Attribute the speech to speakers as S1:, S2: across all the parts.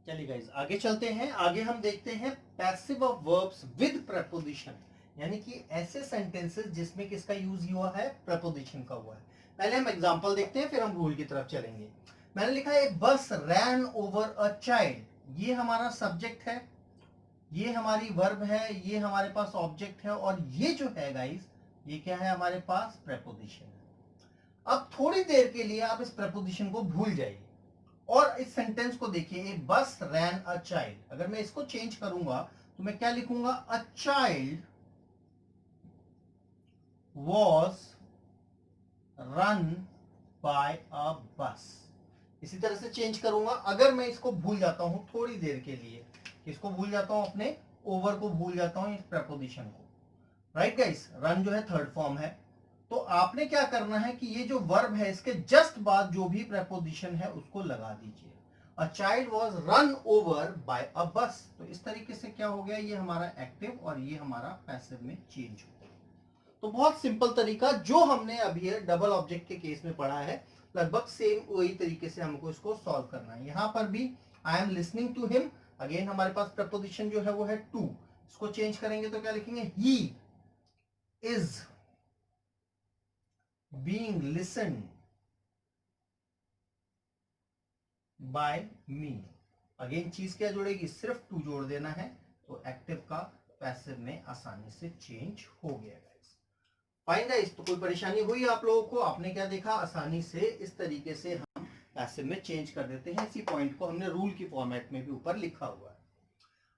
S1: चलिए गाइस आगे चलते हैं। आगे हम देखते हैं passive of verbs with preposition, यानी कि ऐसे सेंटेंसेस जिसमें किसका यूज हुआ है, प्रपोजिशन का हुआ है। पहले हम एग्जांपल देखते हैं, फिर हम रूल की तरफ चलेंगे। मैंने लिखा है बस रैन ओवर अ चाइल्ड। ये हमारा सब्जेक्ट है, ये हमारी वर्ब है, ये हमारे पास ऑब्जेक्ट है, और ये जो है गाइस ये क्या है, हमारे पास प्रपोजिशन है। अब थोड़ी देर के लिए आप इस प्रपोजिशन को भूल जाइए और इस सेंटेंस को देखिए, ए बस रैन अ चाइल्ड। अगर मैं इसको चेंज करूंगा तो मैं क्या लिखूंगा, a child was run by a bus. इसी तरह से चेंज करूंगा। अगर मैं इसको भूल जाता हूं थोड़ी देर के लिए, इसको भूल जाता हूं, अपने ओवर को भूल जाता हूं, इस प्रपोजिशन को, राइट गाइस। रन जो है थर्ड फॉर्म है, तो आपने क्या करना है कि ये जो वर्ब है इसके जस्ट बाद जो भी प्रपोजिशन है उसको लगा दीजिए। A child was run over by a bus. तो इस तरीके से क्या हो गया, ये हमारा एक्टिव और ये हमारा पैसिव में चेंज हो गया। तो बहुत सिंपल तरीका जो हमने अभी डबल ऑब्जेक्ट के केस में पढ़ा है, लगभग सेम वही तरीके से हमको इसको सॉल्व करना है। यहां पर भी I am listening to him, again हमारे पास प्रपोजिशन जो है वो है टू। इसको चेंज करेंगे तो क्या लिखेंगे, he is being listened by me। Again चीज क्या जोड़ेगी, सिर्फ टू जोड़ देना है, तो एक्टिव का पैसिव में आसानी से चेंज हो गया गाइस। फाइन गाइस, तो कोई परेशानी हुई आप लोगों को, आपने क्या देखा, आसानी से इस तरीके से हम पैसिव में चेंज कर देते हैं। इसी पॉइंट को हमने रूल की फॉर्मेट में भी ऊपर लिखा हुआ है।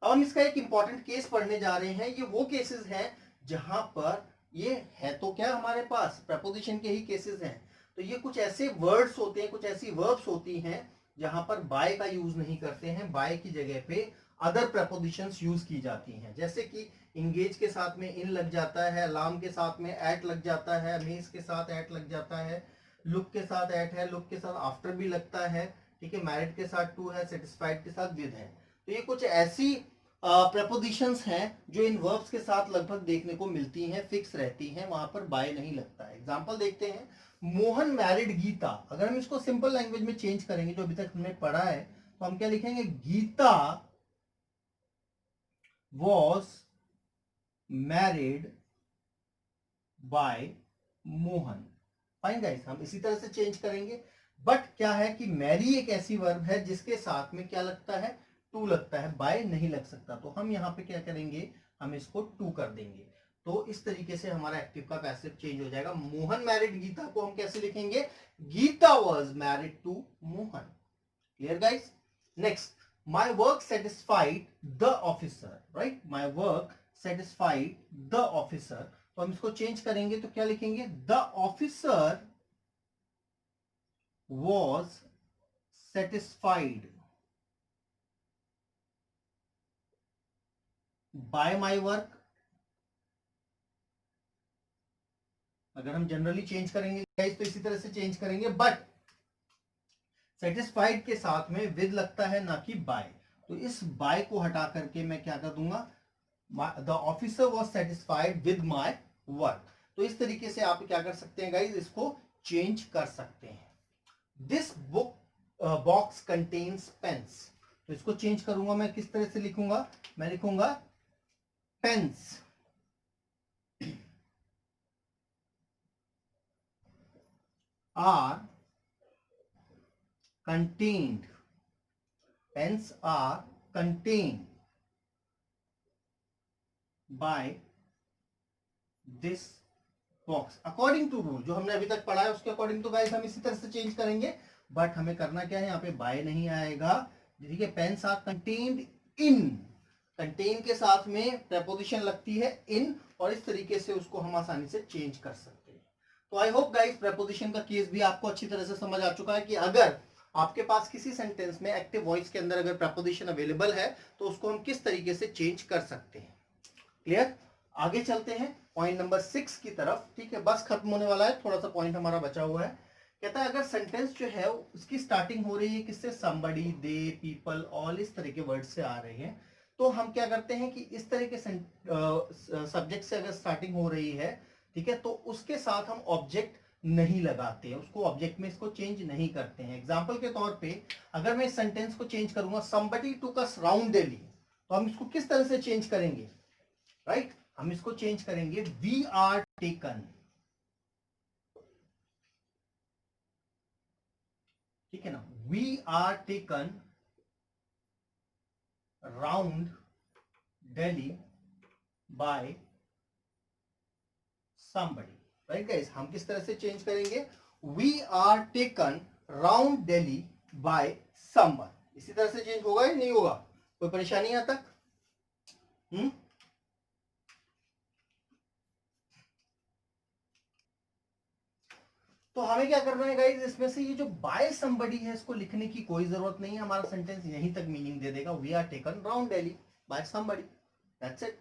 S1: अब हम इसका एक इंपॉर्टेंट केस पढ़ने जा रहे हैं। ये वो केसेस हैं जहां पर ये है तो क्या हमारे पास प्रपोजिशन के ही केसेस हैं, तो ये कुछ ऐसे वर्ड्स होते हैं, कुछ ऐसी वर्ब्स होती हैं जहां पर बाय का यूज नहीं करते हैं, बाय की जगह पे अदर प्रपोजिशंस यूज की जाती हैं। जैसे कि इंगेज के साथ में इन लग जाता है, अलार्म के साथ में एट लग जाता है, अमेज के साथ एट लग जाता है, लुक के साथ एट है, लुक के साथ आफ्टर भी लगता है, ठीक है, मैरिड के साथ टू है, सेटिस्फाइड के साथ विद है। तो ये कुछ ऐसी प्रपोजिशंस हैं जो इन वर्ब्स के साथ लगभग देखने को मिलती हैं, फिक्स रहती हैं, वहां पर बाय नहीं लगता है। एग्जांपल देखते हैं, मोहन मैरिड गीता। अगर हम इसको सिंपल लैंग्वेज में चेंज करेंगे जो अभी तक हमने पढ़ा है, तो हम क्या लिखेंगे, Geeta was married by Mohan. Fine guys, हम इसी तरह से चेंज करेंगे। बट क्या है कि मैरी एक ऐसी वर्ब है जिसके साथ में क्या लगता है, टू लगता है, बाय नहीं लग सकता। तो हम यहाँ पे क्या करेंगे, हम इसको टू कर देंगे। तो इस तरीके से हमारा एक्टिव का पैसिव चेंज हो जाएगा। मोहन मैरिड गीता को हम कैसे लिखेंगे, Geeta was married to Mohan. Clear guys. Next, my work satisfied the officer, right, my work satisfied the officer. तो हम इसको चेंज करेंगे तो क्या लिखेंगे, the officer was satisfied by my work. अगर हम जनरली चेंज करेंगे गाइस तो इसी तरह से चेंज करेंगे, बट सेटिस्फाइड के साथ में विद लगता है, ना कि बाय। तो इस बाय को हटा करके मैं क्या कर दूंगा, the officer was satisfied with my work. तो इस तरीके से आप क्या कर सकते हैं गाइज, इसको चेंज कर सकते हैं। This book box contains pens. तो इसको चेंज करूंगा मैं, किस तरह से लिखूंगा, मैं लिखूंगा pens are contained, pens are contained by this box according to rule। जो हमने अभी तक पढ़ा है उसके अकॉर्डिंग तो गाइस हम इसी तरह से चेंज करेंगे, बट हमें करना क्या है, यहाँ पे बाय नहीं आएगा। ठीक है, pens are contained in, contain के साथ में प्रपोजिशन लगती है इन, और इस तरीके से उसको हम आसानी से चेंज कर सकते हैं। तो आई होप गाइस प्रपोजिशन का केस भी आपको अच्छी तरह से समझ आ चुका है कि अगर आपके पास किसी सेंटेंस में एक्टिव वॉइस के अंदर अगर प्रपोजिशन अवेलेबल है तो उसको हम किस तरीके से चेंज कर सकते हैं। क्लियर। आगे चलते हैं पॉइंट नंबर 6 की तरफ। ठीक है, बस खत्म होने वाला है, थोड़ा सा पॉइंट हमारा बचा हुआ है। कहता है अगर सेंटेंस जो है उसकी स्टार्टिंग हो रही है किससे, somebody, they, people, all, इस तरह के वर्ड से आ रहे हैं, तो हम क्या करते हैं कि इस तरह के सब्जेक्ट से अगर स्टार्टिंग हो रही है, ठीक है, तो उसके साथ हम ऑब्जेक्ट नहीं लगाते, उसको ऑब्जेक्ट में इसको चेंज नहीं करते हैं। एग्जाम्पल के तौर पे अगर मैं इस सेंटेंस को चेंज करूंगा, somebody took us round Delhi, तो हम इसको किस तरह से चेंज करेंगे, राइट हम इसको चेंज करेंगे वी आर टेकन, ठीक है ना, we are taken round Delhi by somebody, right guys. हम किस तरह से चेंज करेंगे, we are taken round Delhi by someone, इसी तरह से चेंज होगा या नहीं होगा, कोई परेशानी यहां तक? तो हमें क्या करना है गाइस, इसमें से ये जो बाय समबडी है इसको लिखने की कोई जरूरत नहीं है, हमारा सेंटेंस यहीं तक मीनिंग दे देगा, we are taken round Delhi by somebody, that's it.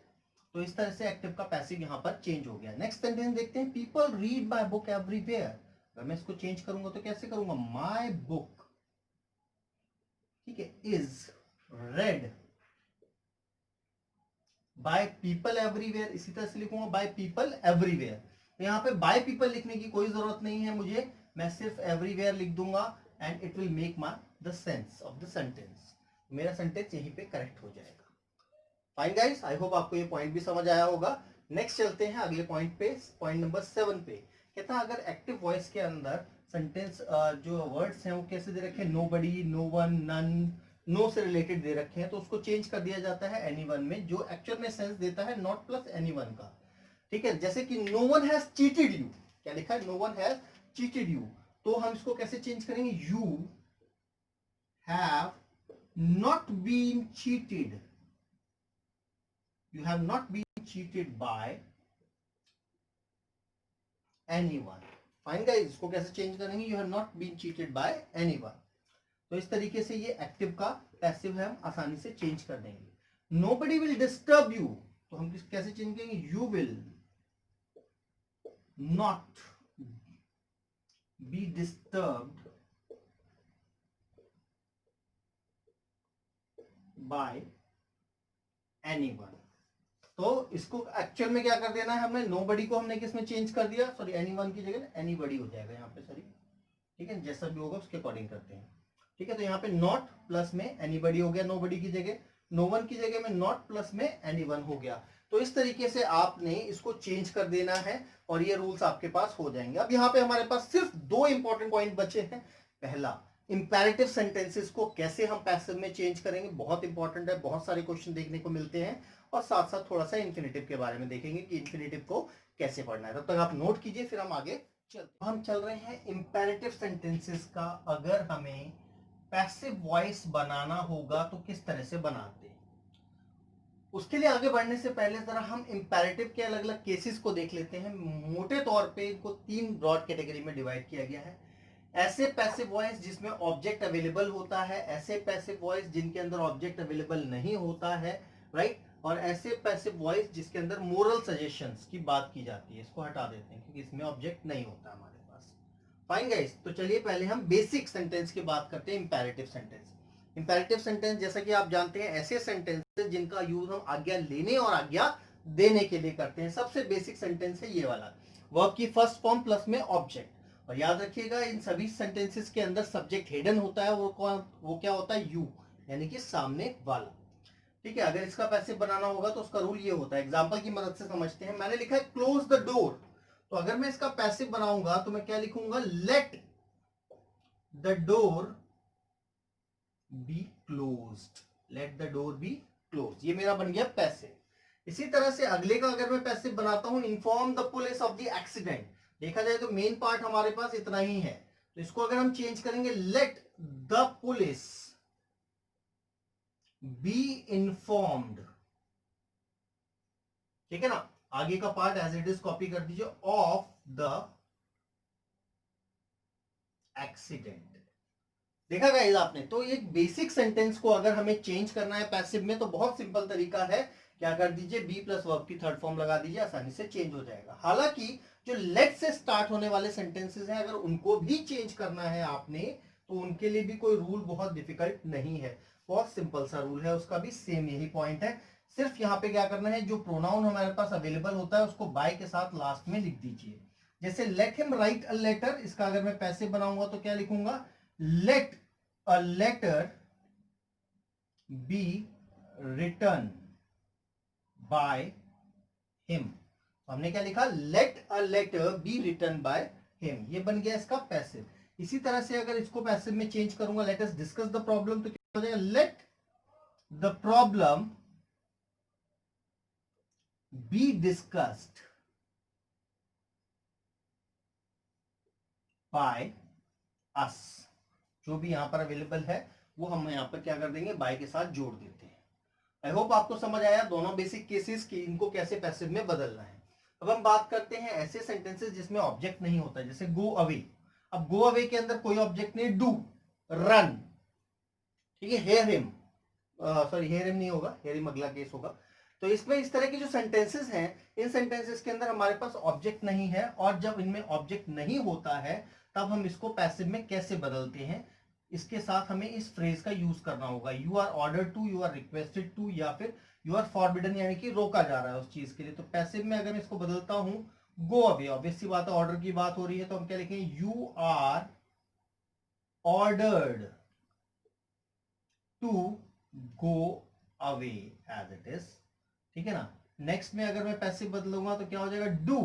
S1: तो इस तरह से एक्टिव का पैसिव यहां पर चेंज हो गया। नेक्स्ट सेंटेंस देखते हैं, people read my book everywhere. अगर मैं इसको चेंज करूंगा तो कैसे करूंगा, माय बुक, ठीक है, is red by people everywhere, इसी तरह से लिखूंगा बाय पीपल एवरीवेयर। तो यहाँ पे बाय पीपल लिखने की कोई जरूरत नहीं है मुझे, मैं सिर्फ एवरीवेयर लिख दूंगा and it will make my the sense of the sentence, मेरा सेंटेंस यहीं पे करेक्ट हो जाएगा। फाइन गाइस, आई होप आपको ये पॉइंट भी समझ आया होगा। नेक्स्ट चलते हैं अगले पॉइंट पे, पॉइंट नंबर 7 पे। कहता है अगर एक्टिव वॉइस के अंदर सेंटेंस जो वर्ड्स हैं वो कैसे दे रखे हैं, nobody, no one, none, no से रिलेटेड दे रखे हैं, तो उसको चेंज कर दिया जाता है एनीवन में, जो एक्चुअल में सेंस देता है नॉट प्लस एनीवन का, ठीक है। जैसे कि no one has cheated you, क्या लिखा है, no one has cheated you, तो हम इसको कैसे चेंज करेंगे, you have not been cheated, you have not been cheated by anyone। Fine guys, इसको कैसे चेंज करेंगे, you have not been cheated by anyone। तो इस तरीके से ये एक्टिव का पैसिव है, हम आसानी से चेंज कर देंगे। nobody will disturb you, तो हम कैसे चेंज करेंगे, you will not be disturbed by anyone। तो इसको एक्चुअल में क्या कर देना है, हमने नोबडी को हमने किस में चेंज कर दिया, सॉरी एनीवन की जगह एनीबडी हो जाएगा यहाँ पे, सॉरी, ठीक है, जैसा भी होगा उसके अकॉर्डिंग करते हैं, ठीक है। तो यहाँ पे नॉट प्लस में एनीबडी हो गया, नोबडी की जगह, नो वन की जगह में नॉट प्लस में एनीवन हो गया। तो इस तरीके से आपने इसको चेंज कर देना है और ये रूल्स आपके पास हो जाएंगे। अब यहाँ पे हमारे पास सिर्फ 2 इंपॉर्टेंट पॉइंट बचे हैं। पहला, इंपैरेटिव सेंटेंसेस को कैसे हम पैसिव में चेंज करेंगे, बहुत इंपॉर्टेंट है, बहुत सारे क्वेश्चन देखने को मिलते हैं, और साथ साथ थोड़ा सा इन्फिनेटिव के बारे में देखेंगे कि इन्फिनेटिव को कैसे पढ़ना है। तब तक आप नोट कीजिए, फिर हम आगे चलते हैं। हम चल रहे हैं इंपैरेटिव सेंटेंसेस का, अगर हमें पैसिव वॉइस बनाना होगा तो किस तरह से बनाते हैं। उसके लिए आगे बढ़ने से पहले जरा हम इंपैरेटिव के अलग अलग केसेस को देख लेते हैं। मोटे तौर पे इनको 3 ब्रॉड कैटेगरी में डिवाइड किया गया है। ऐसे पैसिव वॉइस जिसमें ऑब्जेक्ट अवेलेबल होता है, ऐसे पैसिव वॉइस जिनके अंदर ऑब्जेक्ट अवेलेबल नहीं होता है, राइट, और ऐसे पैसिव वॉइस जिसके अंदर मोरल सजेशंस की बात की जाती है। इसको हटा देते हैं क्योंकि इसमें ऑब्जेक्ट नहीं होता हमारे पास। फाइन गाइस, तो चलिए पहले हम बेसिक सेंटेंस की बात करते हैं, इंपैरेटिव सेंटेंस। इंपैरेटिव सेंटेंस जैसा कि आप जानते हैं ऐसे सेंटेंस जिनका यूज हम आज्ञा लेने और आज्ञा देने के लिए करते हैं। सबसे बेसिक सेंटेंस है ये वाला, वर्ब की फर्स्ट फॉर्म प्लस में ऑब्जेक्ट। और याद रखिएगा इन सभी सेंटेंसेस के अंदर सब्जेक्ट हिडन होता है, वो क्या होता है, यू, यानी कि सामने वाला, ठीक है। अगर इसका पैसिव बनाना होगा तो उसका रूल ये होता है, एग्जांपल की मदद से समझते हैं। मैंने लिखा है क्लोज द डोर, तो अगर मैं इसका पैसिव बनाऊंगा तो मैं क्या लिखूंगा, let the door be closed, let the door be close, ये मेरा बन गया पैसिव। इसी तरह से अगले का अगर मैं पैसिव बनाता हूं, inform the police of the accident. देखा जाए तो मेन पार्ट हमारे पास इतना ही है, तो इसको अगर हम चेंज करेंगे, let the police be informed, ठीक है ना। आगे का part as it is copy कर दीजिए, ऑफ द एक्सीडेंट। देखा गाइस आपने, तो एक बेसिक सेंटेंस को अगर हमें चेंज करना है पैसिव में तो बहुत सिंपल तरीका है, क्या कर दीजिए, बी प्लस वर्ब की थर्ड फॉर्म लगा दीजिए, आसानी से चेंज हो जाएगा। हालांकि जो लेट से स्टार्ट होने वाले सेंटेंसेस हैं, अगर उनको भी चेंज करना है आपने तो उनके लिए भी कोई रूल बहुत डिफिकल्ट नहीं है, बहुत सिंपल सा रूल है, उसका भी सेम यही पॉइंट है। सिर्फ यहाँ पे क्या करना है, जो प्रोनाउन हमारे पास अवेलेबल होता है उसको बाय के साथ लास्ट में लिख दीजिए। जैसे let him write a letter, इसका अगर मैं पैसिव बनाऊंगा तो क्या लिखूंगा, let a letter be return by him. हमने क्या लिखा, let a letter be return by him, ये बन गया इसका पैसिव। इसी तरह से अगर इसको पैसिव में चेंज करूंगा, let us discuss the problem, तो क्या हो जाएगा, let the problem be discussed by us. जो भी यहां पर अवेलेबल है वो हम यहां पर क्या कर देंगे, बाय के साथ जोड़ देते हैं। आई होप आपको समझ आया दोनों बेसिक केसेस की, इनको कैसे पैसिव में बदलना है। अब हम बात करते हैं ऐसे सेंटेंसेस जिसमें ऑब्जेक्ट नहीं होता, जैसे गो अवे। अब गो अवे के अंदर कोई ऑब्जेक्ट नहीं, डू, रन, ठीक है, hair him, sorry hair him नहीं होगा, हेयर हिम अगला केस होगा। तो इसमें इस तरह के जो सेंटेंसेस हैं, इन सेंटेंसेस के अंदर हमारे पास ऑब्जेक्ट नहीं है, और जब इनमें ऑब्जेक्ट नहीं होता है तब हम इसको पैसिव में कैसे बदलते हैं, इसके साथ हमें इस फ्रेज का यूज करना होगा, you are order to, you are requested to, या फिर यू आर फॉरबिडन, यानी कि रोका जा रहा है उस चीज के लिए। तो पैसिव में अगर मैं इसको बदलता हूं गो अवे, ऑब्वियस सी बात है ऑर्डर की बात हो रही है, तो हम क्या लिखेंगे, you are ordered to go away as it is, ठीक है ना। नेक्स्ट में अगर मैं पैसिव बदलूंगा तो क्या हो जाएगा, डू,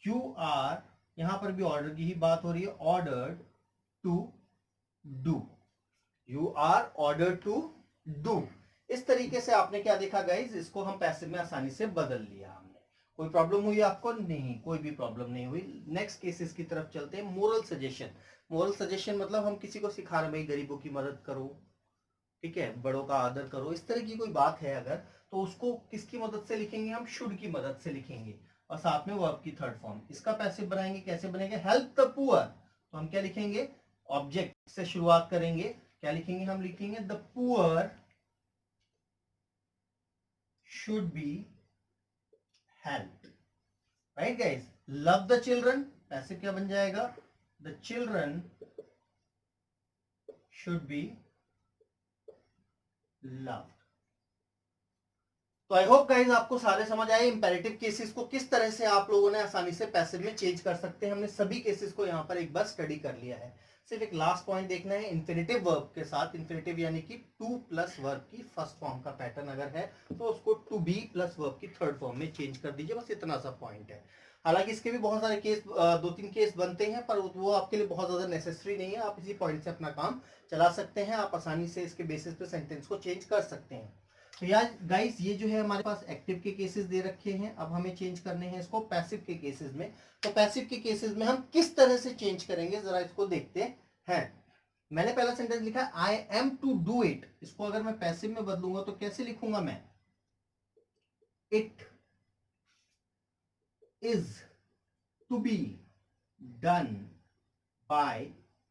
S1: यू आर, यहां पर भी ऑर्डर की ही बात हो रही है, ordered to do, you are order to do. इस तरीके से आपने क्या देखा गाइज, इसको हम पैसिव में आसानी से बदल लिया हमने। कोई प्रॉब्लम हुई आपको, नहीं, कोई भी प्रॉब्लम नहीं हुई। नेक्स्ट केसेस की तरफ चलते हैं। मोरल सजेशन, मोरल सजेशन मतलब हम किसी को सिखा रहे, भाई गरीबों की मदद करो, ठीक है, बड़ों का आदर करो, इस तरह की कोई बात है अगर, तो उसको किसकी मदद से लिखेंगे, हम शुड की मदद से लिखेंगे, और साथ में वर्ब की थर्ड फॉर्म। इसका पैसिव बनाएंगे, कैसे बनेगा, हेल्प द पुअर, तो हम क्या लिखेंगे, ऑब्जेक्ट से शुरुआत करेंगे, क्या लिखेंगे, हम लिखेंगे the poor should be helped, right guys. Love the children, passive क्या बन जाएगा, the children should be loved. तो आई होप गाइज आपको सारे समझ आए इंपेरेटिव केसेस को किस तरह से आप लोगों ने आसानी से पैसिव में चेंज कर सकते हैं। हमने सभी केसेस को यहाँ पर एक बार स्टडी कर लिया है। सिर्फ एक लास्ट पॉइंट देखना है, इन्फिनेटिव वर्ब के साथ, इन्फिनेटिव यानी कि टू प्लस वर्ब की फर्स्ट फॉर्म का पैटर्न अगर है तो उसको टू बी प्लस वर्ब की थर्ड फॉर्म में चेंज कर दीजिए, बस इतना सा पॉइंट है। हालांकि इसके भी बहुत सारे केस, 2-3 केस बनते हैं, पर वो आपके लिए बहुत ज्यादा नेसेसरी नहीं है, आप इसी पॉइंट से अपना काम चला सकते हैं, आप आसानी से इसके बेसिस पे सेंटेंस को चेंज कर सकते हैं। तो यार गाइस, ये जो है हमारे पास एक्टिव के केसेस दे रखे हैं, अब हमें चेंज करने हैं इसको पैसिव के केसेस में। तो पैसिव के केसेस में हम किस तरह से चेंज करेंगे, जरा इसको देखते हैं। मैंने पहला सेंटेंस लिखा है I am to do it, इसको अगर मैं पैसिव में बदलूंगा तो कैसे लिखूंगा मैं, it is to be done by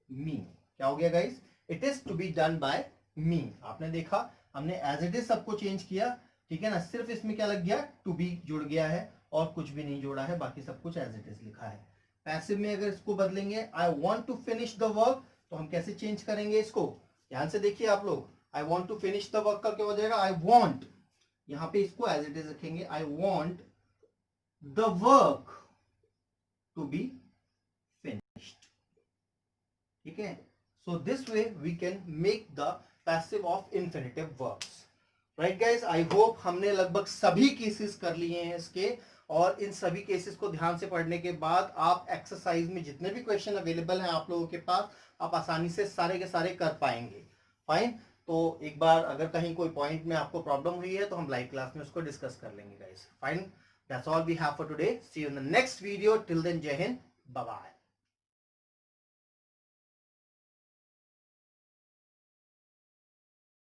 S1: me. क्या हो गया guys, it is to be done by me. आपने देखा हमने एज इट इज सबको चेंज किया, ठीक है ना, सिर्फ इसमें क्या लग गया, टू बी जुड़ गया है और कुछ भी नहीं जोड़ा है, बाकी सब कुछ एज इट इज लिखा है। पैसिव में अगर इसको बदलेंगे, I want to finish the work, तो हम कैसे चेंज करेंगे इसको, ध्यान से देखिए आप लोग, I want to finish the work का क्या हो जाएगा, आई वॉन्ट, यहां पे इसको एज इट इज रखेंगे, I want the work to be finished, ठीक है। So this way we can make the passive of infinitive verbs, right guys. I hope हमने लगभग सभी केसेस कर लिए हैं इसके, और इन सभी केसेस को ध्यान से पढ़ने के बाद आप एक्सरसाइज में जितने भी क्वेश्चन अवेलेबल हैं आप लोगों के पास, आप आसानी से सारे के सारे कर पाएंगे। फाइन, तो एक बार अगर कहीं कोई पॉइंट में आपको प्रॉब्लम हुई है तो हम लाइव क्लास में उसको डिस्कस कर लेंगे guys. Fine, that's all we have for today, see you in the next video, till then Jai Hind, bye bye.